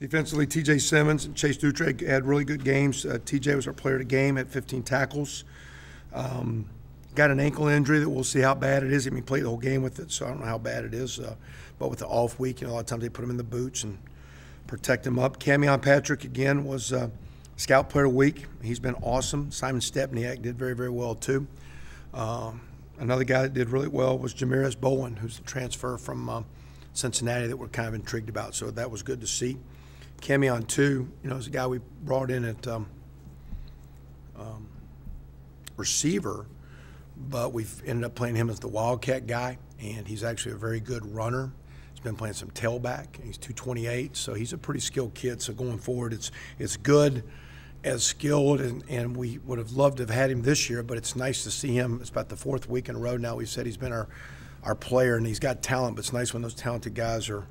Defensively, T.J. Simmons and Chase Dutre had really good games. T.J. was our player of the game at 15 tackles. Got an ankle injury that we'll see how bad it is. I mean, he played the whole game with it, so I don't know how bad it is. But with the off week, a lot of times they put him in the boots and protect him up. Camion Patrick, again, was Scout Player of the Week. He's been awesome. Simon Stepniak did very, very well, too. Another guy that did really well was Jamirez Bowen, who's the transfer from Cincinnati that we're kind of intrigued about. So that was good to see. Camion, too, is a guy we brought in at receiver, but we've ended up playing him as the Wildcat guy, and he's actually a very good runner. He's been playing some tailback, and he's 228, so he's a pretty skilled kid. So going forward, it's good as skilled, and we would have loved to have had him this year, but it's nice to see him. It's about the fourth week in a row now. We've said he's been our player, and he's got talent, but it's nice when those talented guys are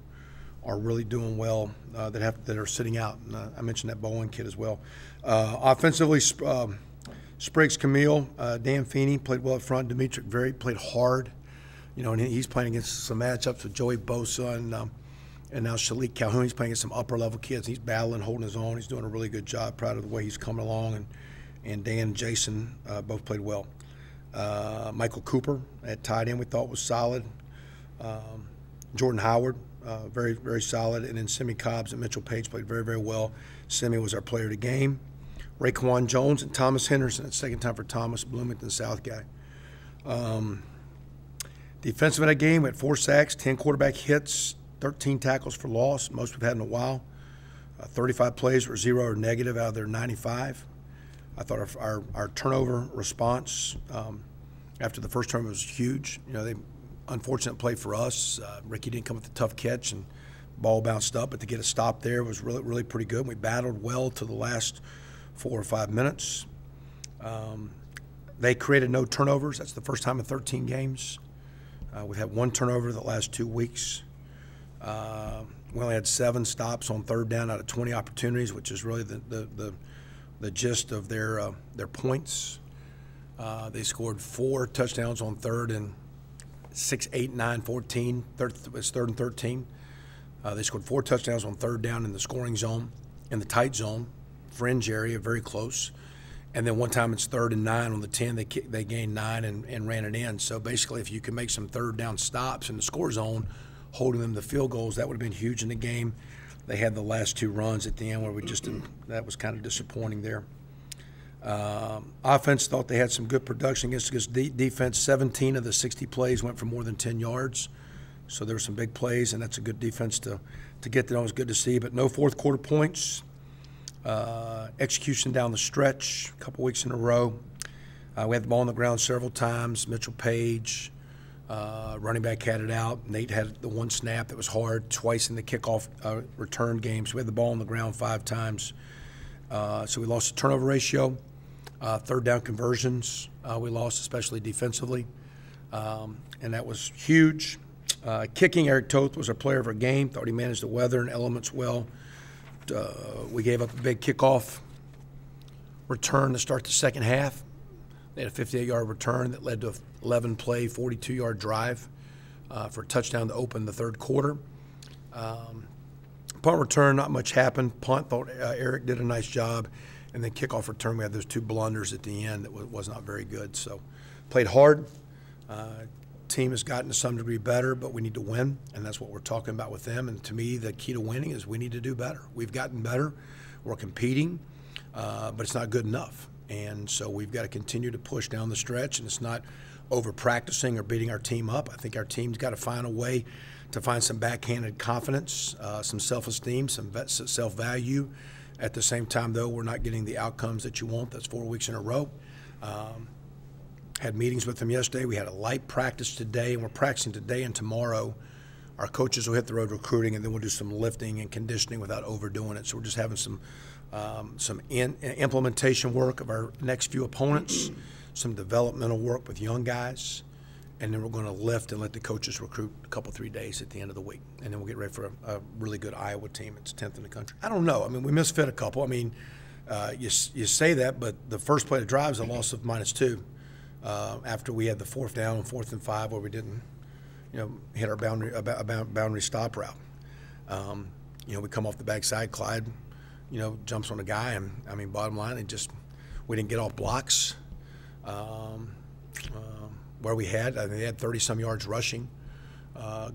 really doing well that are sitting out. And, I mentioned that Bowen kid as well. Offensively, Spriggs Camille, Dan Feeney played well up front. Dimitri Very played hard. And he's playing against some matchups with Joey Bosa and now Shalik Calhoun. He's playing against some upper-level kids. He's battling, holding his own. He's doing a really good job. Proud of the way he's coming along. And Dan and Jason both played well. Michael Cooper at tight end we thought was solid. Jordan Howard, very, very solid. And then Simi Cobbs and Mitchell Page played very, very well. Simi was our player of the game. Raekwon Jones and Thomas Henderson. It's second time for Thomas, Bloomington South guy. Defensive in that game, we had 4 sacks, 10 quarterback hits, 13 tackles for loss, most we've had in a while. 35 plays were 0 or negative out of their 95. I thought our turnover response after the first turnover was huge. They unfortunate play for us. Ricky didn't come with a tough catch and ball bounced up, but to get a stop there was really, really pretty good. We battled well to the last 4 or 5 minutes. They created no turnovers. That's the first time in 13 games. We've had 1 turnover the last 2 weeks. We only had 7 stops on third down out of 20 opportunities, which is really the gist of their points. They scored 4 touchdowns on third and 6, 8, 9, 14. It's third and 13. They scored 4 touchdowns on third down in the scoring zone, in the tight zone, fringe area, very close. And then one time it's 3rd and 9 on the 10. They gained 9 and ran it in. So basically, if you can make some third down stops in the score zone, holding them to field goals, that would have been huge in the game. They had the last 2 runs at the end where that was kind of disappointing there. Offense thought they had some good production against defense. 17 of the 60 plays went for more than 10 yards. So there were some big plays, and that's a good defense to get that. It was good to see, but no fourth quarter points. Execution down the stretch, a couple weeks in a row. We had the ball on the ground several times. Mitchell Page, running back, had it out. Nate had the 1 snap that was hard, twice in the kickoff return game. So we had the ball on the ground 5 times. So we lost the turnover ratio. Third down conversions we lost, especially defensively. And that was huge. Kicking, Eric Toth was our player of our game. Thought he managed the weather and elements well. We gave up a big kickoff return to start the second half. They had a 58-yard return that led to an 11-play, 42-yard drive for a touchdown to open the third quarter. Punt return, not much happened. Punt, thought Eric did a nice job. And then kickoff return, we had those 2 blunders at the end that was not very good. So played hard. Team has gotten to some degree better, but we need to win, and that's what we're talking about with them. And to me, the key to winning is we need to do better. We've gotten better. We're competing, but it's not good enough. And so we've got to continue to push down the stretch, and it's not over-practicing or beating our team up. I think our team's got to find a way to find some backhanded confidence, some self-esteem, some self-value. At the same time, though, we're not getting the outcomes that you want. That's 4 weeks in a row. Had meetings with them yesterday. We had a light practice today, and we're practicing today and tomorrow. Our coaches will hit the road recruiting, and then we'll do some lifting and conditioning without overdoing it. So we're just having some implementation work of our next few opponents, some developmental work with young guys, and then we're going to lift and let the coaches recruit a couple, 3 days at the end of the week. And then we'll get ready for a really good Iowa team. It's 10th in the country. I don't know. I mean, we misfit a couple. I mean, you say that, but the first play of the drive is a loss of -2. After we had the 4th down and 4th and 5 where we didn't, hit our boundary stop route. we come off the backside, Clyde, jumps on a guy, and I mean, bottom line, we didn't get off blocks. Where we had, I mean, they had 30-some yards rushing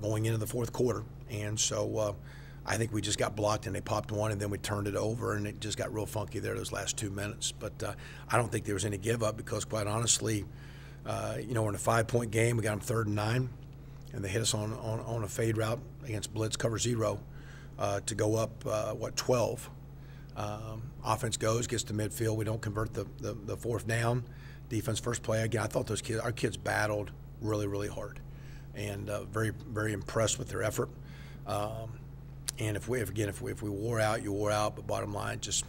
going into the fourth quarter, and so I think we just got blocked and they popped one, and then we turned it over, and it just got real funky there those last 2 minutes. But I don't think there was any give up because, quite honestly, we're in a 5-point game. We got them 3rd and 9, and they hit us on a fade route against blitz cover 0 to go up 12. Offense gets to midfield. We don't convert the 4th down. Defense first play again. I thought our kids battled really, really hard, and very, very impressed with their effort. And if we wore out, you wore out. But bottom line, just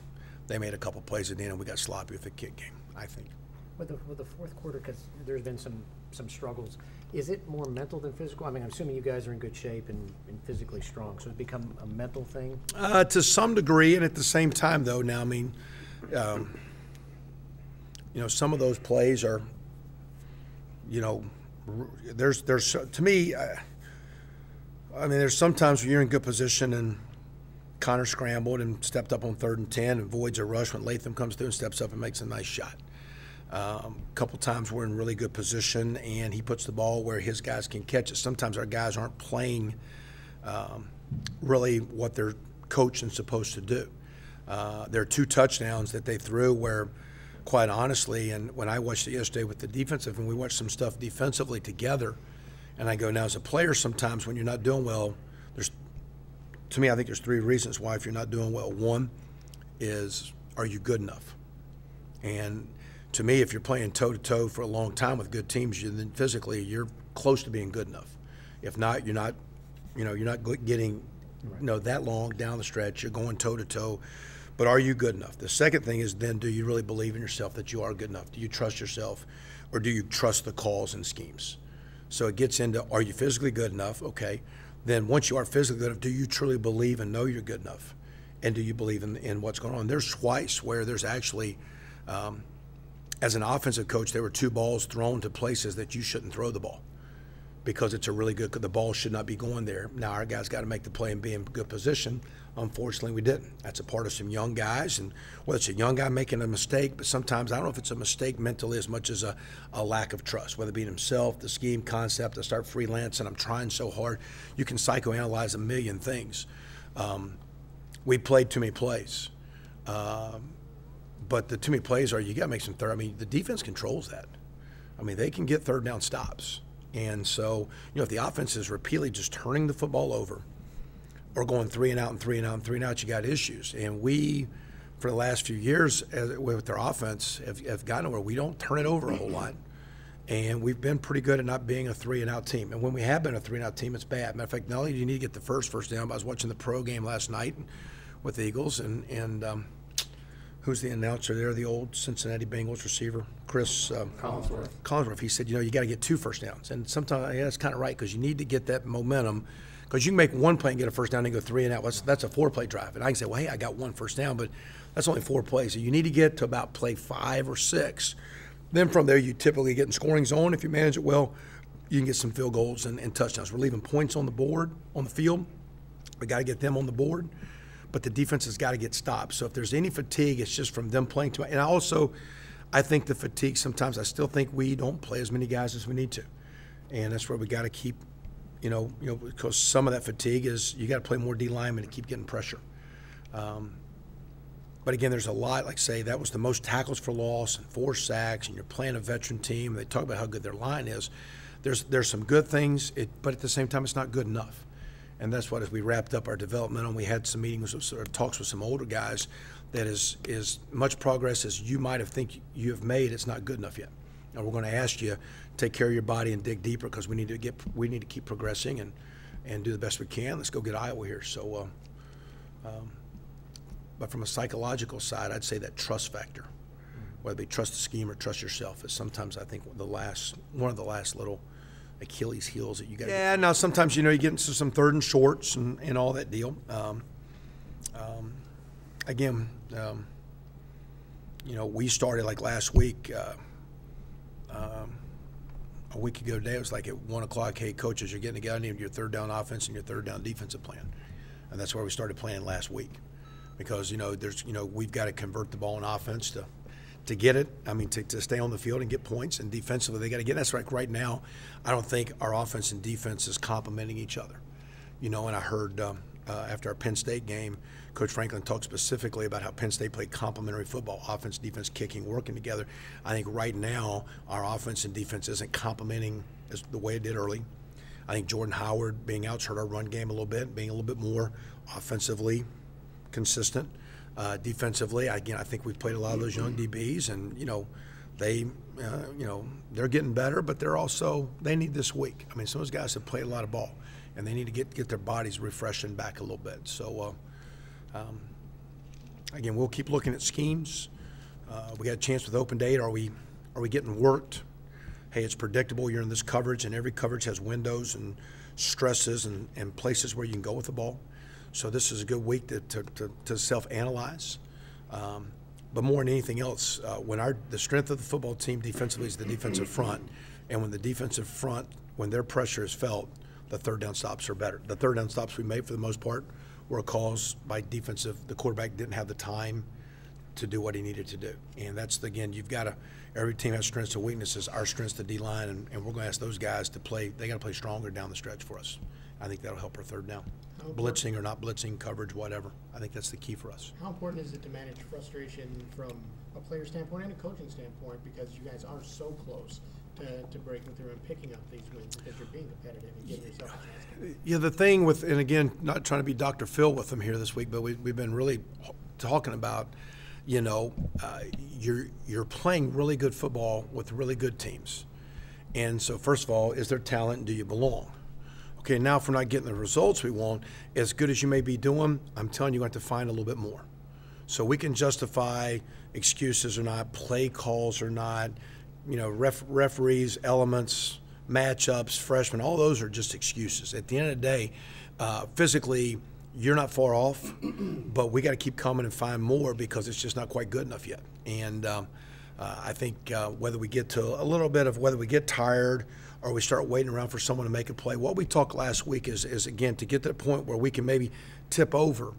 they made a couple plays at the end, and we got sloppy with the kick game, I think. With the fourth quarter, because there's been some struggles, is it more mental than physical? I mean, I'm assuming you guys are in good shape and physically strong, so it's become a mental thing? To some degree, and at the same time, though, now, I mean, some of those plays are, there's to me, I mean, there's sometimes when you're in good position and Connor scrambled and stepped up on 3rd and 10 and avoids a rush when Latham comes through and steps up and makes a nice shot. A couple times we're in really good position and he puts the ball where his guys can catch it. Sometimes our guys aren't playing really what they're coached and supposed to do. There are 2 touchdowns that they threw where, quite honestly, and when I watched it yesterday with the defensive, and we watched some stuff defensively together, and I go, now as a player, sometimes when you're not doing well, to me, I think there's 3 reasons why if you're not doing well. One is, are you good enough? And to me, if you're playing toe-to-toe for a long time with good teams, then physically you're close to being good enough. If not, you're not getting that long down the stretch. You're going toe-to-toe. But are you good enough? The second thing is then, do you really believe in yourself that you are good enough? Do you trust yourself, or do you trust the calls and schemes? So it gets into, are you physically good enough? Okay. Then once you are physically good enough, do you truly believe and know you're good enough? And do you believe in what's going on? There's twice where there's actually, as an offensive coach, there were 2 balls thrown to places that you shouldn't throw the ball because it's a really good, the ball should not be going there. Now our guys got to make the play and be in good position. Unfortunately, we didn't. That's a part of some young guys, and whether it's a young guy making a mistake, but sometimes I don't know if it's a mistake mentally as much as a lack of trust, whether it be in himself, the scheme, concept. I start freelancing. I'm trying so hard. You can psychoanalyze a million things. We played too many plays, but the too many plays are you got to make some third. I mean, the defense controls that. I mean, they can get 3rd down stops, and so if the offense is repeatedly just turning the football over, or going 3 and out and 3 and out and 3 and out, you got issues. And we, for the last few years with their offense, have gotten where we don't turn it over a whole lot. And we've been pretty good at not being a 3 and out team. And when we have been a 3 and out team, it's bad. Matter of fact, not only do you need to get the first down, but I was watching the pro game last night with the Eagles, and who's the announcer there, the old Cincinnati Bengals receiver, Chris Collinsworth. He said, you got to get 2 first downs. And sometimes, that's kind of right, because you need to get that momentum. Because you can make 1 play and get a first down and go 3 and out. That's a 4-play drive. And I can say, well, hey, I got 1 first down, but that's only 4 plays. So you need to get to about play 5 or 6. Then from there, you typically get in scoring zone. If you manage it well, you can get some field goals and touchdowns. We're leaving points on the board, on the field. We got to get them on the board. But the defense has got to get stopped. So if there's any fatigue, it's just from them playing too much. And I think the fatigue, sometimes I still think we don't play as many guys as we need to. And that's where we got to keep, because some of that fatigue is you got to play more D linemen to keep getting pressure. But again, there's a lot, like say, that was the most tackles for loss and 4 sacks, and you're playing a veteran team. They talk about how good their line is. There's some good things, but at the same time, it's not good enough. And that's what, as we wrapped up our development, and we had some meetings or talks with some older guys, that is much progress as you might have think you have made, it's not good enough yet. And we're going to ask you to take care of your body and dig deeper, because we need to keep progressing and do the best we can. Let's go get Iowa here. So, but from a psychological side, I'd say that trust factor, whether it be trust the scheme or trust yourself, is sometimes I think one of the last little Achilles heels that you got. Yeah, now sometimes you get into some 3rd and shorts and all that deal. Again, we started like last week. A week ago today, it was like at 1 o'clock, hey, coaches, you're getting together, and your 3rd down offense and your 3rd down defensive plan. And that's where we started playing last week. Because, we've got to convert the ball in offense to get it. I mean, to stay on the field and get points. And defensively, they got to get. That's right now, I don't think our offense and defense is complementing each other. And I heard after our Penn State game, Coach Franklin talked specifically about how Penn State played complementary football, offense, defense, kicking, working together. I think right now our offense and defense isn't complementing the way it did early. I think Jordan Howard being out's hurt our run game a little bit, being a little bit more offensively consistent. Defensively, again, I think we've played a lot of those young DBs, and they're getting better, but they need this week. I mean, some of those guys have played a lot of ball, and they need to get their bodies refreshing back a little bit. So, again, we'll keep looking at schemes. We got a chance with open date. Are we getting worked? Hey, it's predictable. You're in this coverage, and every coverage has windows and stresses and places where you can go with the ball. So this is a good week to self-analyze. But more than anything else, when the strength of the football team defensively is the defensive front, and when the defensive front, when their pressure is felt, the third down stops are better. The third down stops we made for the most part were caused by the quarterback didn't have the time to do what he needed to do. And that's, again, every team has strengths and weaknesses. Our strength's the D-line, and we're going to ask those guys to play. They got to play stronger down the stretch for us. I think that'll help our third down. Blitzing or not blitzing, coverage, whatever. I think that's the key for us. How important is it to manage frustration from a player standpoint and a coaching standpoint, because you guys are so close to breaking through and picking up these wins because you're being competitive and giving yourself a chance? Yeah, the thing with, and again, not trying to be Dr. Phil with them here this week, but we've been really talking about, you're playing really good football with really good teams. And so first of all, is there talent and do you belong? Okay, now if we're not getting the results we want, as good as you may be doing, I'm telling you, you have to find a little bit more. So we can justify excuses or not, play calls or not, referees, elements, matchups, freshmen, all those are just excuses. At the end of the day, physically, you're not far off, but we got to keep coming and find more because it's just not quite good enough yet. And I think whether we get to a little bit of whether we get tired or we start waiting around for someone to make a play. What we talked last week is again, to get to the point where we can maybe tip over,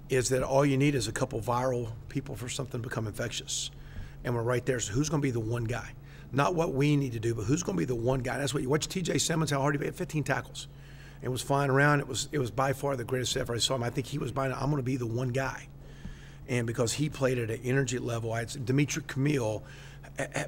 is that all you need is a couple viral people for something to become infectious. And we're right there. So who's going to be the one guy? Not what we need to do, but who's going to be the one guy? That's what you watch T.J. Simmons, how hard he made, 15 tackles. It was flying around. It was by far the greatest ever I saw him. I think he was I'm going to be the one guy. And because he played at an energy level, Dimitri Camille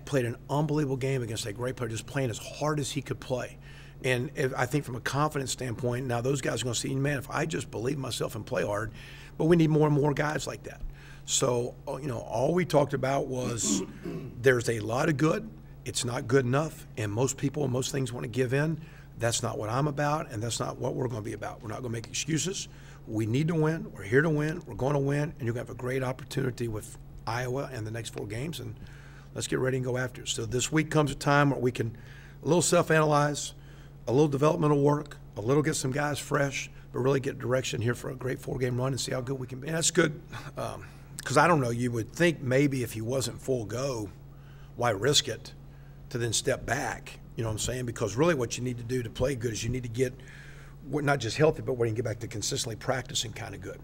played an unbelievable game against a great player, just playing as hard as he could play. And I think from a confidence standpoint, now those guys are going to see, man, if I just believe myself and play hard, but we need more and more guys like that. So, all we talked about was there's a lot of good. It's not good enough, and most people and most things want to give in. That's not what I'm about, and that's not what we're going to be about. We're not going to make excuses. We need to win. We're here to win. We're going to win, and you're going to have a great opportunity with Iowa and the next 4 games, and let's get ready and go after it. So this week comes a time where we can a little self-analyze, a little developmental work, a little get some guys fresh, but really get direction here for a great 4-game run and see how good we can be. And that's good because I don't know, you would think maybe if he wasn't full go, why risk it to then step back? You know what I'm saying? Because really what you need to do to play good is you need to get not just healthy, but where you can get back to consistently practicing kind of good.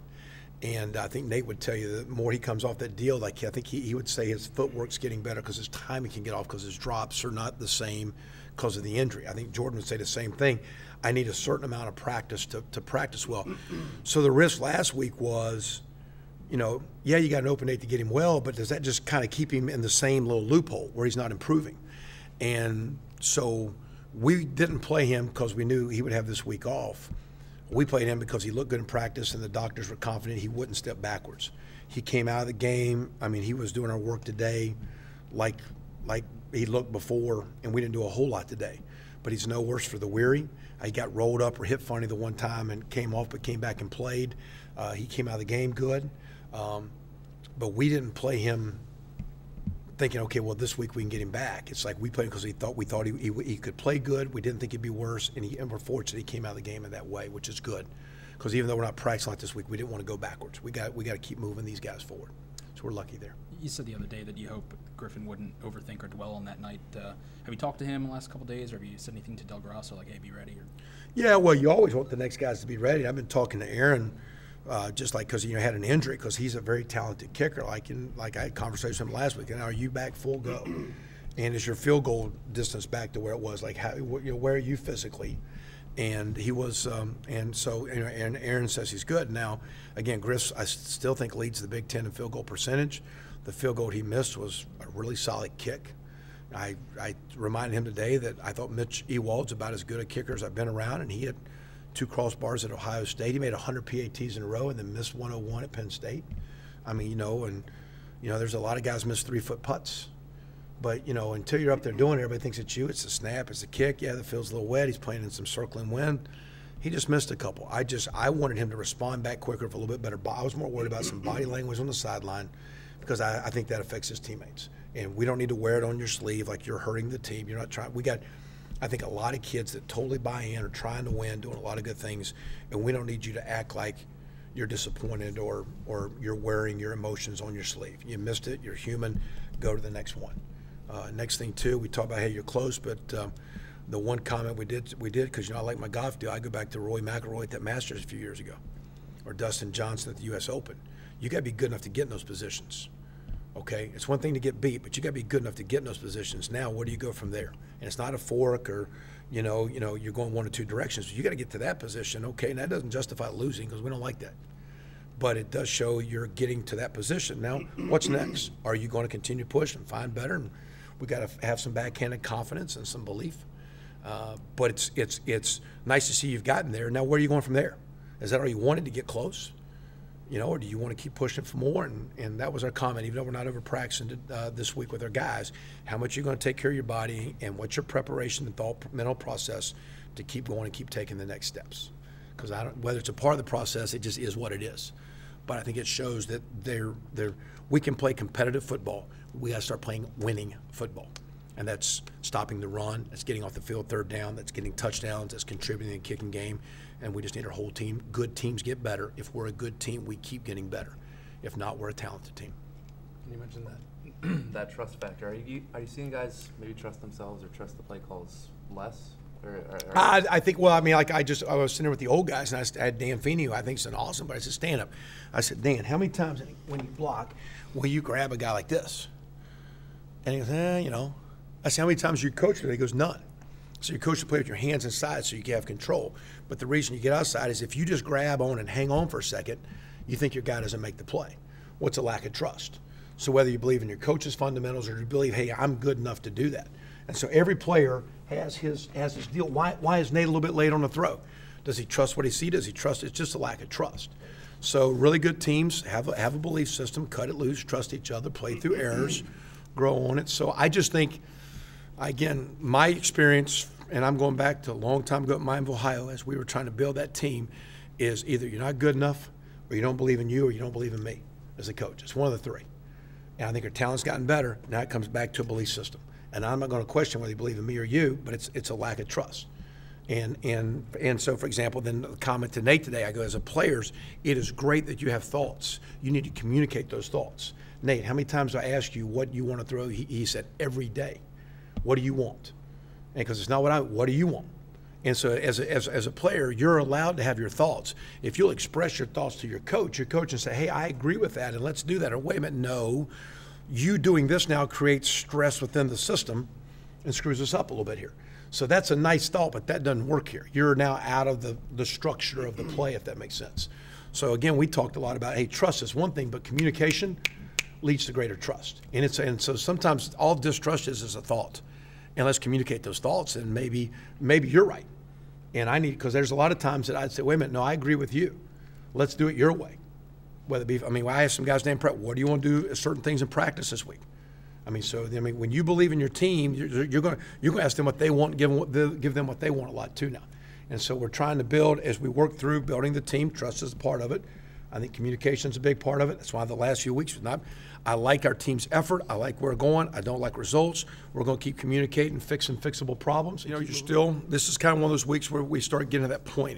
And I think Nate would tell you that the more he comes off that deal, like I think he would say his footwork's getting better because his timing can get off because his drops are not the same because of the injury. I think Jordan would say the same thing. I need a certain amount of practice to practice well. So the risk last week was, yeah, you got an open date to get him well, but does that just kind of keep him in the same little loophole where he's not improving? And so we didn't play him because we knew he would have this week off. We played him because he looked good in practice and the doctors were confident he wouldn't step backwards. He came out of the game. I mean, he was doing our work today like he looked before, and we didn't do a whole lot today. But he's no worse for the weary. He got rolled up or hit funny the one time and came off, but came back and played. He came out of the game good. But we didn't play him thinking, okay, well, this week we can get him back. It's like we played him because we thought he could play good. We didn't think he'd be worse, and we're fortunate he came out of the game in that way, which is good. Because even though we're not practicing like this week, we didn't want to go backwards. We got to keep moving these guys forward. So So we're lucky there. You said the other day that you hope Griffin wouldn't overthink or dwell on that night. Have you talked to him in the last couple of days, or have you said anything to Del Grosso, like, hey, be ready? Or? Yeah, well, you always want the next guys to be ready. I've been talking to Aaron, just like because he had an injury, because he's a very talented kicker. Like I had a conversation with him last week, and are you back full go? And is your field goal distance back to where it was? Like, how, where are you physically? And he was, and so and Aaron says he's good. Now, again, Griff, I still think leads the Big Ten in field goal percentage. The field goal he missed was a really solid kick. I reminded him today that I thought Mitch Ewald's about as good a kicker as I've been around, and he had 2 crossbars at Ohio State. He made 100 PATs in a row and then missed 101 at Penn State. I mean, there's a lot of guys miss 3-foot putts. But, until you're up there doing it, everybody thinks it's you. It's a snap, it's a kick. Yeah, the field's a little wet. He's playing in some circling wind. He just missed a couple. I wanted him to respond back quicker with a little bit better. I was more worried about some body language on the sideline, because I think that affects his teammates. And we don't need to wear it on your sleeve like you're hurting the team. You're not trying. We got, I think, a lot of kids that totally buy in, are trying to win, doing a lot of good things, and we don't need you to act like you're disappointed or you're wearing your emotions on your sleeve. You missed it. You're human. Go to the next one. Next thing too, we talk about, hey, you're close, but the one comment we did because I like my golf deal. I go back to Roy McIlroy at that Masters a few years ago, or Dustin Johnson at the U.S. Open. You got to be good enough to get in those positions. Okay, it's one thing to get beat, but you got to be good enough to get in those positions. Now, where do you go from there? And it's not a fork, or you're going one or two directions. You got to get to that position. Okay, and that doesn't justify losing, because we don't like that. But it does show you're getting to that position. Now, what's next? Are you going to continue to push and find better? And we got to have some backhanded confidence and some belief. But it's nice to see you've gotten there. Now, where are you going from there? Is that all you wanted to get close? Or do you want to keep pushing for more? And that was our comment, even though we're not over practicing this week with our guys. How much you're going to take care of your body, and what's your preparation and mental process to keep going and keep taking the next steps? Because whether it's a part of the process, it just is what it is. But I think it shows that we can play competitive football. We got to start playing winning football. And that's stopping the run, that's getting off the field third down, that's getting touchdowns, that's contributing to the kicking game. And we just need our whole team. Good teams get better. If we're a good team, we keep getting better. If not, we're a talented team. You mentioned that that trust factor. Are you seeing guys maybe trust themselves or trust the play calls less? I think, well, I mean, like I was sitting there with the old guys, and I had Dan Feeney, who I think is an awesome, but I said, stand up. I said, Dan, how many times when you block will you grab a guy like this? And he goes, I said, how many times you coach today? He goes, none. So you coach to play with your hands inside so you can have control. But the reason you get outside is if you just grab on and hang on for a second, you think your guy doesn't make the play. What's a lack of trust? So whether you believe in your coach's fundamentals or you believe, hey, I'm good enough to do that. And so every player has his deal. Why is Nate a little bit late on the throw? Does he trust what he sees? Does he trust? It's just a lack of trust. So really good teams have a belief system, cut it loose, trust each other, play through errors, grow on it. So I just think, again, my experience, and I'm going back to a long time ago at Mineville, Ohio, as we were trying to build that team, is either you're not good enough, or you don't believe in you, or you don't believe in me as a coach. It's one of the three. And I think our talent's gotten better. Now it comes back to a belief system. And I'm not going to question whether you believe in me or you, but it's a lack of trust. And so, for example, then the comment to Nate today, I go, as a players, it is great that you have thoughts. You need to communicate those thoughts. Nate, how many times do I ask you what you want to throw? He said, every day. What do you want? And because it's not what do you want? And so as a player, you're allowed to have your thoughts. If you'll express your thoughts to your coach and say, hey, I agree with that, and let's do that. Or wait a minute, no. You doing this now creates stress within the system and screws us up a little bit here. So that's a nice thought, but that doesn't work here. You're now out of the structure of the play, if that makes sense. So again, we talked a lot about, hey, trust is one thing, but communication leads to greater trust. And so sometimes all distrust is a thought. And let's communicate those thoughts, and maybe you're right. And because there's a lot of times that I'd say, wait a minute, no, I agree with you. Let's do it your way. Whether it be, I asked some guys named prep, what do you want to do certain things in practice this week? When you believe in your team, you're going to ask them what they want, give them what they want a lot too now. And so we're trying to build, as we work through building the team, trust is a part of it. I think communication is a big part of it. That's why the last few weeks, I like our team's effort. I like where we're going. I don't like results. We're going to keep communicating, fixing fixable problems. This is kind of one of those weeks where we start getting to that point.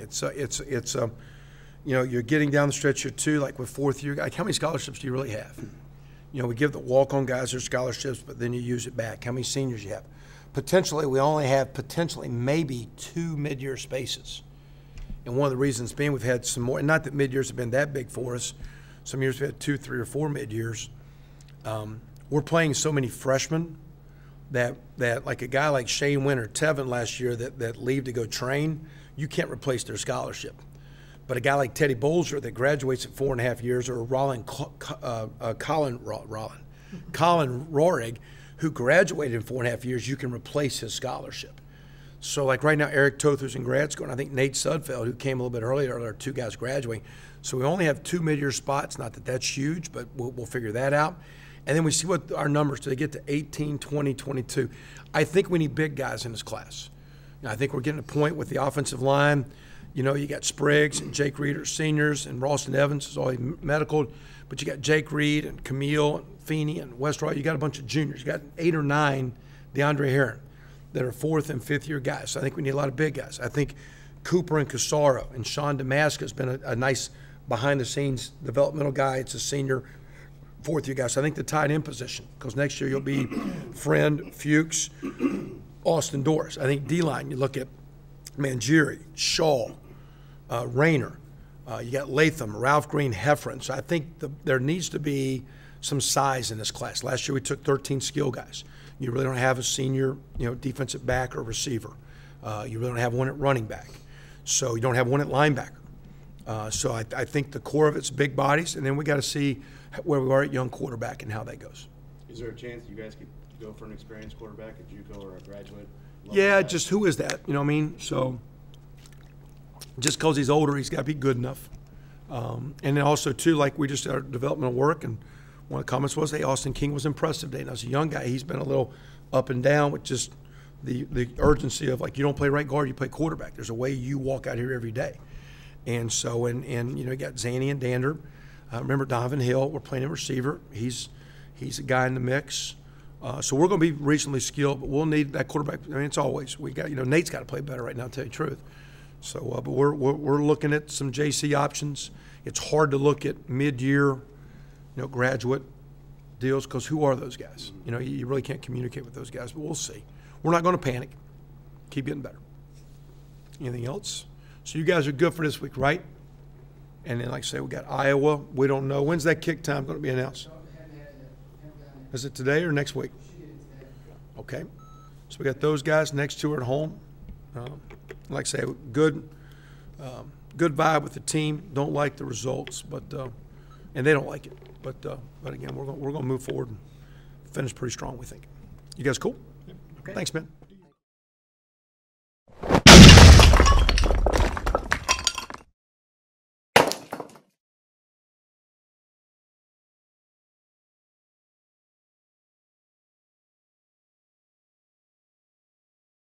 You're getting down the stretch here too, like with fourth year. Like, how many scholarships do you really have? You know, we give the walk-on guys their scholarships, but then you use it back. How many seniors you have? Potentially, we only have maybe 2 mid-year spaces. And one of the reasons being we've had some more, and not that mid-years have been that big for us. Some years we've had 2, 3, or 4 mid-years. We're playing so many freshmen that like a guy like Shane Winter, Tevin last year that leave to go train, you can't replace their scholarship. But a guy like Teddy Bolger that graduates at 4.5 years, or Colin Rohrig, who graduated in 4.5 years, you can replace his scholarship. So like right now, Eric Tothers in grad school, and I think Nate Sudfeld, who came a little bit earlier, are 2 guys graduating. So we only have 2 mid-year spots. Not that that's huge, but we'll figure that out. And then we see what our numbers do. They get to 18, 20, 22. I think we need big guys in this class. Now, I think we're getting to a point with the offensive line. You know, you got Spriggs and Jake Reed are seniors, and Ralston Evans is already medical. But you got Jake Reed and Camille and Feeney and Westroy. You got a bunch of juniors. You got 8 or 9 DeAndre Heron that are 4th and 5th year guys. So I think we need a lot of big guys. I think Cooper and Casaro and Sean Damaska has been a nice behind-the-scenes developmental guy. It's a senior 4th year guy. So I think the tight end position, because next year you'll be Friend, Fuchs, Austin Doris. I think D-line, you look at Mangieri, Shaw, Rayner. You got Latham, Ralph Green, Heffron. So I think there needs to be some size in this class. Last year we took 13 skill guys. You really don't have a senior, defensive back or receiver. You really don't have one at running back. So you don't have one at linebacker. So I think the core of it's big bodies, and then we got to see where we are at young quarterback and how that goes. Is there a chance you guys could go for an experienced quarterback at JUCO or a graduate level? Yeah, just who is that? You know what I mean? So just because he's older, he's got to be good enough. And then also, too, like we just started developmental work, and one of the comments was, hey, Austin King was impressive today. And as a young guy, he's been a little up and down with just the urgency of, like, you don't play right guard, you play quarterback. There's a way you walk out here every day. And so, and you got Zanny and Dander. Remember Donovan Hill, we're playing him receiver. He's a guy in the mix. So we're going to be reasonably skilled, but we'll need that quarterback. I mean, it's always, we got, Nate's got to play better right now, to tell you the truth. So, but we're looking at some JC options. It's hard to look at mid-year, graduate deals, because who are those guys? You really can't communicate with those guys, but we'll see. We're not going to panic. Keep getting better. Anything else? So you guys are good for this week, right? And then, like I say, we got Iowa. We don't know. When's that kick time going to be announced? Is it today or next week? Okay. So we got those guys. Next 2 are at home. Like I say, good vibe with the team. Don't like the results, but and they don't like it. But again, we're going to move forward and finish pretty strong, we think. You guys cool? Okay. Thanks, man.